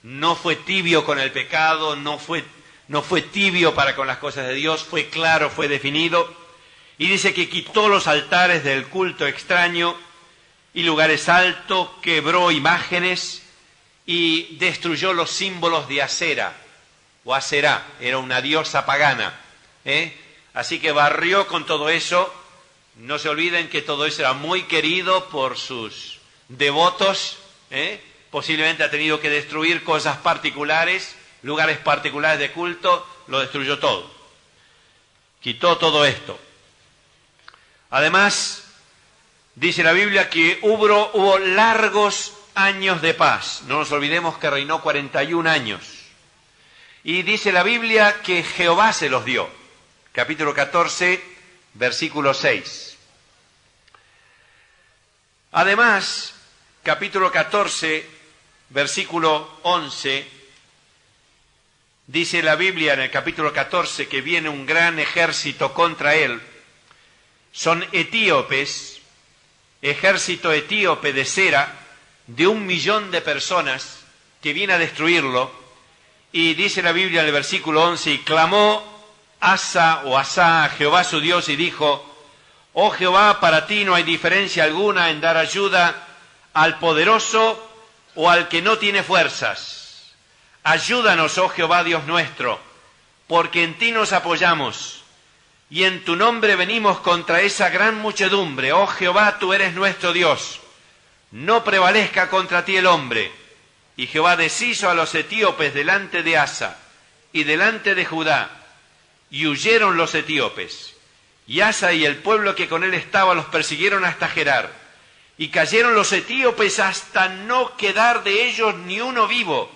no fue tibio con el pecado, no fue tibio para con las cosas de Dios, fue claro, fue definido. Y dice que quitó los altares del culto extraño y lugares altos, quebró imágenes y destruyó los símbolos de Asera o Aserá, era una diosa pagana. Así que barrió con todo eso. No se olviden que todo eso era muy querido por sus devotos, posiblemente ha tenido que destruir cosas particulares, lugares particulares de culto, lo destruyó todo. Quitó todo esto. Además, dice la Biblia que hubo largos años de paz. No nos olvidemos que reinó 41 años. Y dice la Biblia que Jehová se los dio. Capítulo 14, versículo 6. Además, capítulo 14, versículo 11, dice la Biblia en el capítulo 14 que viene un gran ejército contra él. Son etíopes, ejército etíope de Sera, de 1.000.000 de personas que viene a destruirlo. Y dice la Biblia en el versículo 11, y clamó Asa a Jehová su Dios y dijo, oh Jehová, para ti no hay diferencia alguna en dar ayuda al poderoso o al que no tiene fuerzas. Ayúdanos, oh Jehová Dios nuestro, porque en ti nos apoyamos y en tu nombre venimos contra esa gran muchedumbre. Oh Jehová, tú eres nuestro Dios, no prevalezca contra ti el hombre. Y Jehová deshizo a los etíopes delante de Asa y delante de Judá, y huyeron los etíopes. Y Asa y el pueblo que con él estaba los persiguieron hasta Gerar, y cayeron los etíopes hasta no quedar de ellos ni uno vivo,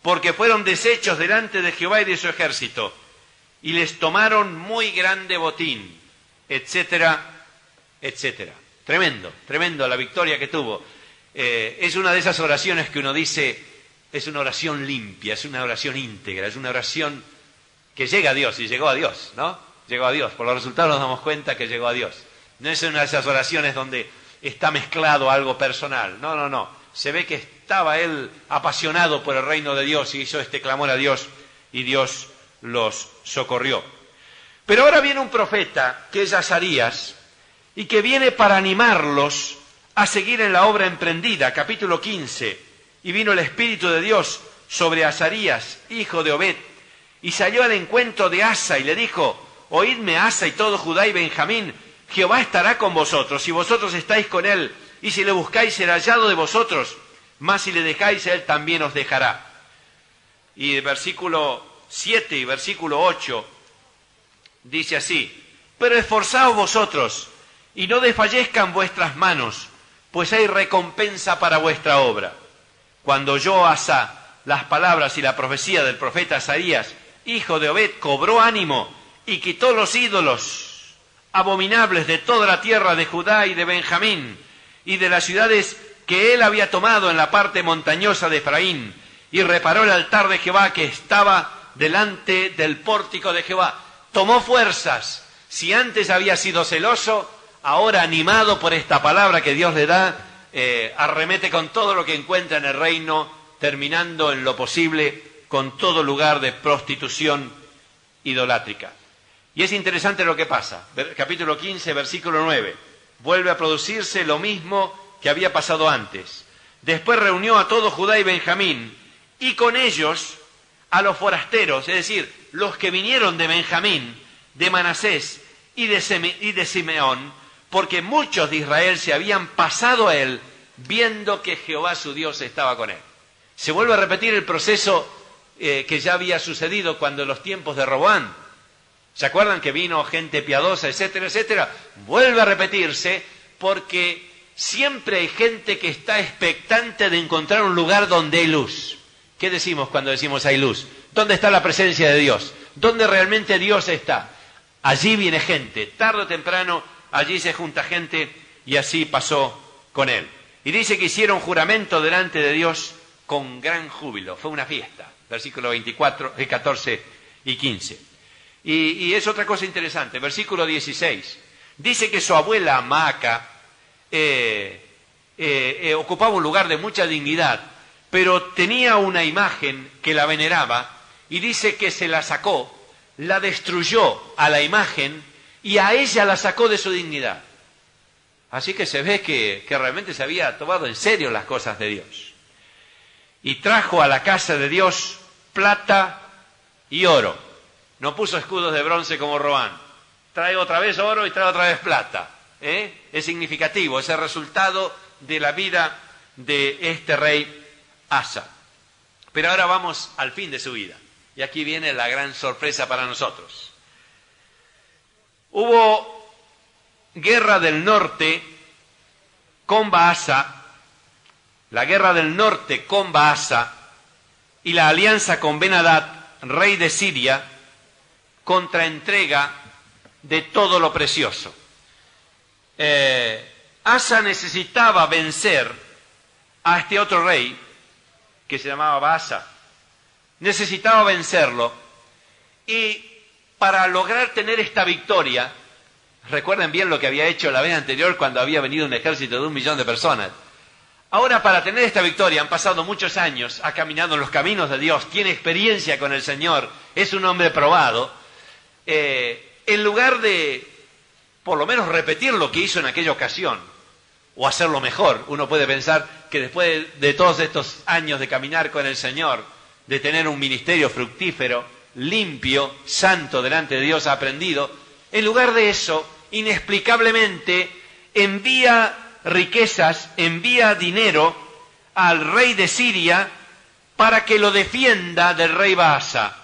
porque fueron deshechos delante de Jehová y de su ejército, y les tomaron muy grande botín, etcétera, etcétera. Tremendo, tremendo la victoria que tuvo. Es una de esas oraciones que uno dice, es una oración limpia, es una oración íntegra, es una oración que llega a Dios, y llegó a Dios, ¿no? Llegó a Dios, por los resultados nos damos cuenta que llegó a Dios. No es una de esas oraciones donde está mezclado algo personal, no. Se ve que estaba él apasionado por el reino de Dios y hizo este clamor a Dios, y Dios los socorrió. Pero ahora viene un profeta, que es Azarías, y que viene para animarlos a seguir en la obra emprendida. Capítulo 15, y vino el Espíritu de Dios sobre Azarías, hijo de Obed, y salió al encuentro de Asa y le dijo, oídme Asa y todo Judá y Benjamín, Jehová estará con vosotros, si vosotros estáis con él, y si le buscáis será hallado de vosotros, mas si le dejáis él también os dejará. Y el versículo 7 y versículo 8 dice así, pero esforzaos vosotros, y no desfallezcan vuestras manos, pues hay recompensa para vuestra obra. Cuando oyó Asa las palabras y la profecía del profeta Azarías, hijo de Obed, cobró ánimo y quitó los ídolos abominables de toda la tierra de Judá y de Benjamín y de las ciudades que él había tomado en la parte montañosa de Efraín, y reparó el altar de Jehová que estaba delante del pórtico de Jehová. Tomó fuerzas. Si antes había sido celoso, ahora animado por esta palabra que Dios le da, arremete con todo lo que encuentra en el reino, terminando en lo posible con todo lugar de prostitución idolátrica. Y es interesante lo que pasa. Capítulo 15, versículo 9. Vuelve a producirse lo mismo que había pasado antes. Después reunió a todo Judá y Benjamín, y con ellos a los forasteros, es decir, los que vinieron de Benjamín, de Manasés y de Simeón, porque muchos de Israel se habían pasado a él, viendo que Jehová su Dios estaba con él. Se vuelve a repetir el proceso que ya había sucedido cuando en los tiempos de Roboam. ¿Se acuerdan que vino gente piadosa, etcétera, etcétera? Vuelve a repetirse porque siempre hay gente que está expectante de encontrar un lugar donde hay luz. ¿Qué decimos cuando decimos hay luz? ¿Dónde está la presencia de Dios? ¿Dónde realmente Dios está? Allí viene gente, tarde o temprano, allí se junta gente, y así pasó con él. Y dice que hicieron juramento delante de Dios con gran júbilo. Fue una fiesta. Versículo 24, 14 y 15. Y es otra cosa interesante. Versículo 16. Dice que su abuela Maaca ocupaba un lugar de mucha dignidad, pero tenía una imagen que la veneraba, y dice que se la sacó, la destruyó a la imagen, y a ella la sacó de su dignidad. Así que se ve que realmente se había tomado en serio las cosas de Dios. Y trajo a la casa de Dios plata y oro. No puso escudos de bronce como Roboam. Trae otra vez oro y trae otra vez plata. Es significativo, es el resultado de la vida de este rey Asa. Pero ahora vamos al fin de su vida. Y aquí viene la gran sorpresa para nosotros. Hubo guerra del norte con Baasa, la guerra del norte con Baasa y la alianza con Ben-Hadad, rey de Siria, contra entrega de todo lo precioso. Asa necesitaba vencer a este otro rey, que se llamaba Baasa. Necesitaba vencerlo, y para lograr tener esta victoria, recuerden bien lo que había hecho la vez anterior cuando había venido un ejército de 1 millón de personas. Ahora, para tener esta victoria, han pasado muchos años, ha caminado en los caminos de Dios, tiene experiencia con el Señor, es un hombre probado. En lugar de, por lo menos, repetir lo que hizo en aquella ocasión, o hacerlo mejor, uno puede pensar que después de todos estos años de caminar con el Señor, de tener un ministerio fructífero, limpio, santo delante de Dios, ha aprendido, en lugar de eso, inexplicablemente, envía riquezas, envía dinero al rey de Siria para que lo defienda del rey Baasa.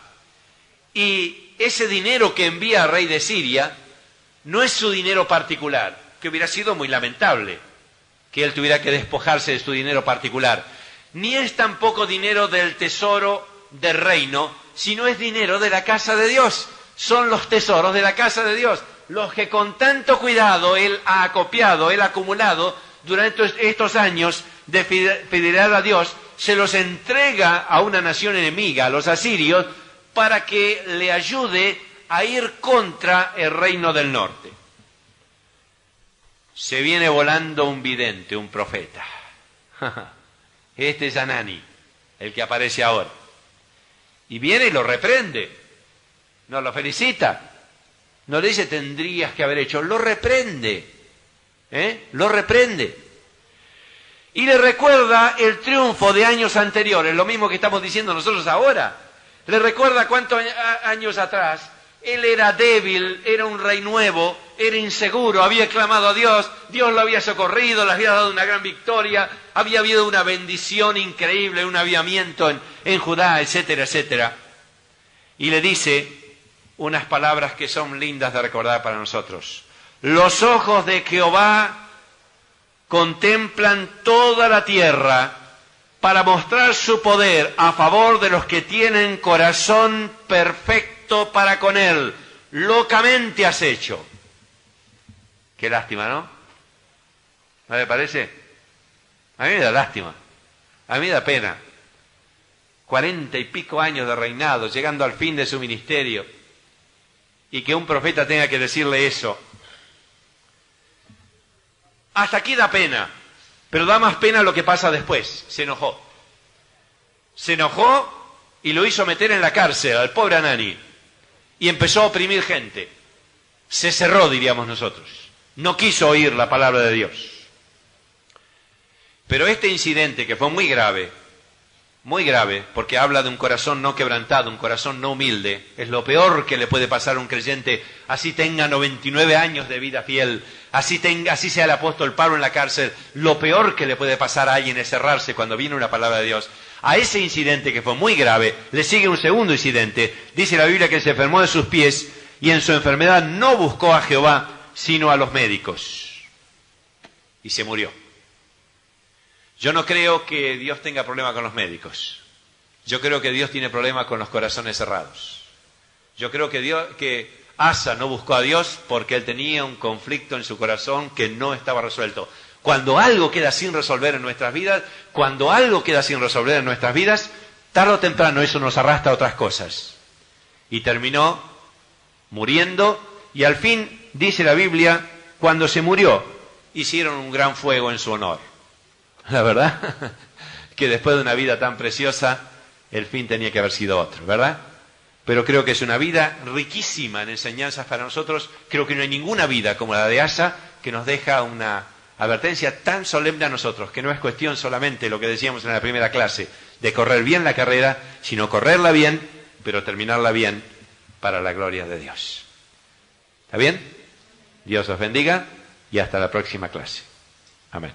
Y ese dinero que envía al rey de Siria no es su dinero particular, que hubiera sido muy lamentable que él tuviera que despojarse de su dinero particular, ni es tampoco dinero del tesoro del reino, sino es dinero de la casa de Dios. Son los tesoros de la casa de Dios, los que con tanto cuidado él ha acopiado, él ha acumulado durante estos años de fidelidad a Dios, se los entrega a una nación enemiga, a los asirios, para que le ayude a ir contra el reino del norte. Se viene volando un vidente, un profeta. Este es Hanani, el que aparece ahora. Y viene y lo reprende. No lo felicita. No le dice tendrías que haber hecho. Lo reprende. Lo reprende. Y le recuerda el triunfo de años anteriores. Lo mismo que estamos diciendo nosotros ahora. Le recuerda cuántos años atrás él era débil, era un rey nuevo, era inseguro, había clamado a Dios, Dios lo había socorrido, le había dado una gran victoria, había habido una bendición increíble, un avivamiento en Judá, etcétera, etcétera. Y le dice unas palabras que son lindas de recordar para nosotros. Los ojos de Jehová contemplan toda la tierra para mostrar su poder a favor de los que tienen corazón perfecto para con él. Locamente has hecho. Qué lástima, ¿no? ¿No le parece? A mí me da lástima. A mí me da pena. 40 y pico años de reinado, llegando al fin de su ministerio, y que un profeta tenga que decirle eso. Hasta aquí da pena, pero da más pena lo que pasa después. Se enojó. Se enojó y lo hizo meter en la cárcel al pobre Hanani. Y empezó a oprimir gente. Se cerró, diríamos nosotros. No quiso oír la palabra de Dios. Pero este incidente, que fue muy grave, porque habla de un corazón no quebrantado, un corazón no humilde, es lo peor que le puede pasar a un creyente, así tenga 99 años de vida fiel, así sea el apóstol Pablo en la cárcel, lo peor que le puede pasar a alguien es cerrarse cuando viene una palabra de Dios. A ese incidente, que fue muy grave, le sigue un segundo incidente. Dice la Biblia que se enfermó de sus pies y en su enfermedad no buscó a Jehová, sino a los médicos. Y se murió. Yo no creo que Dios tenga problema con los médicos. Yo creo que Dios tiene problema con los corazones cerrados. Yo creo que Asa no buscó a Dios porque él tenía un conflicto en su corazón que no estaba resuelto. Cuando algo queda sin resolver en nuestras vidas, tarde o temprano eso nos arrastra a otras cosas. Y terminó muriendo, y al fin, dice la Biblia, cuando se murió, hicieron un gran fuego en su honor. La verdad, que después de una vida tan preciosa, el fin tenía que haber sido otro, ¿verdad? Pero creo que es una vida riquísima en enseñanzas para nosotros. Creo que no hay ninguna vida como la de Asa que nos deja una advertencia tan solemne a nosotros, que no es cuestión solamente, lo que decíamos en la primera clase, de correr bien la carrera, sino correrla bien, pero terminarla bien para la gloria de Dios. ¿Está bien? Dios os bendiga y hasta la próxima clase. Amén.